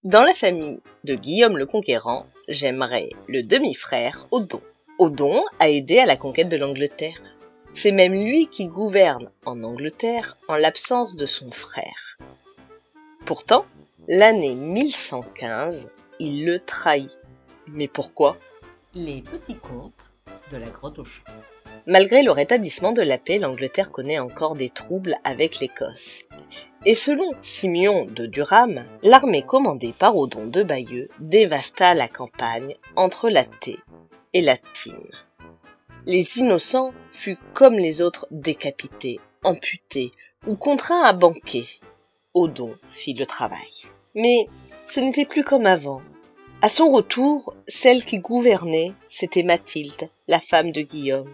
Dans la famille de Guillaume le Conquérant, j'aimerais le demi-frère Odon. Odon a aidé à la conquête de l'Angleterre. C'est même lui qui gouverne en Angleterre en l'absence de son frère. Pourtant, l'année 1115, il le trahit. Mais pourquoi ? Les petits contes de la grotte aux chats. Malgré le rétablissement de la paix, l'Angleterre connaît encore des troubles avec l'Écosse. Et selon Simeon de Durham, l'armée commandée par Odon de Bayeux dévasta la campagne entre la Thé et la Tyne. Les innocents furent comme les autres décapités, amputés ou contraints à banquer. Odon fit le travail. Mais ce n'était plus comme avant. À son retour, celle qui gouvernait, c'était Mathilde, la femme de Guillaume.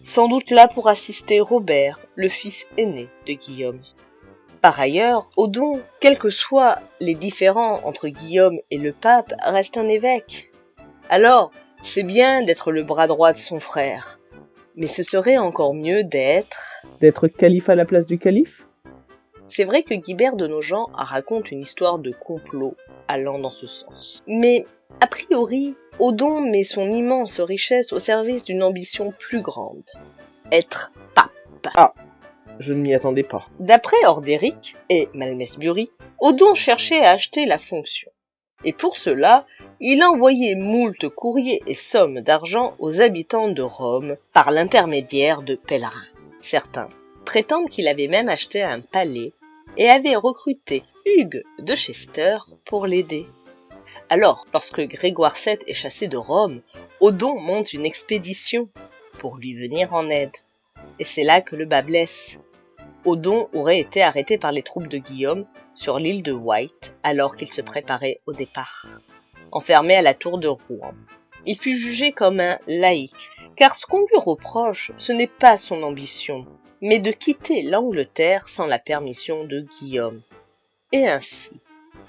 Sans doute là pour assister Robert, le fils aîné de Guillaume. Par ailleurs, Odon, quels que soient les différends entre Guillaume et le pape, reste un évêque. Alors, c'est bien d'être le bras droit de son frère, mais ce serait encore mieux d'être calife à la place du calife ? C'est vrai que Guibert de Nogent raconte une histoire de complot allant dans ce sens. Mais, a priori, Odon met son immense richesse au service d'une ambition plus grande. Être pape. Ah, je ne m'y attendais pas. D'après Ordéric et Malmesbury, Odon cherchait à acheter la fonction. Et pour cela, il envoyait moult courriers et sommes d'argent aux habitants de Rome par l'intermédiaire de pèlerins. Certains prétendent qu'il avait même acheté un palais et avait recruté Hugues de Chester pour l'aider. Alors, lorsque Grégoire VII est chassé de Rome, Odon monte une expédition pour lui venir en aide. Et c'est là que le bas blesse. Odon aurait été arrêté par les troupes de Guillaume sur l'île de Wight alors qu'il se préparait au départ. Enfermé à la tour de Rouen, il fut jugé comme un laïc, car ce qu'on lui reproche, ce n'est pas son ambition, mais de quitter l'Angleterre sans la permission de Guillaume, et ainsi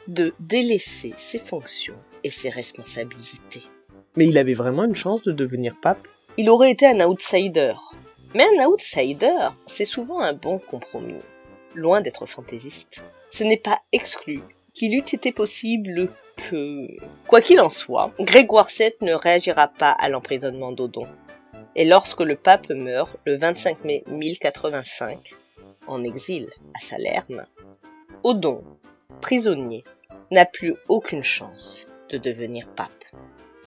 de délaisser ses fonctions et ses responsabilités. Mais il avait vraiment une chance de devenir pape ? Il aurait été un outsider. Mais un outsider, c'est souvent un bon compromis, loin d'être fantaisiste. Ce n'est pas exclu qu'il eût été possible que... Quoi qu'il en soit, Grégoire VII ne réagira pas à l'emprisonnement d'Odon. Et lorsque le pape meurt, le 25 mai 1085, en exil à Salerne, Odon, prisonnier, n'a plus aucune chance de devenir pape.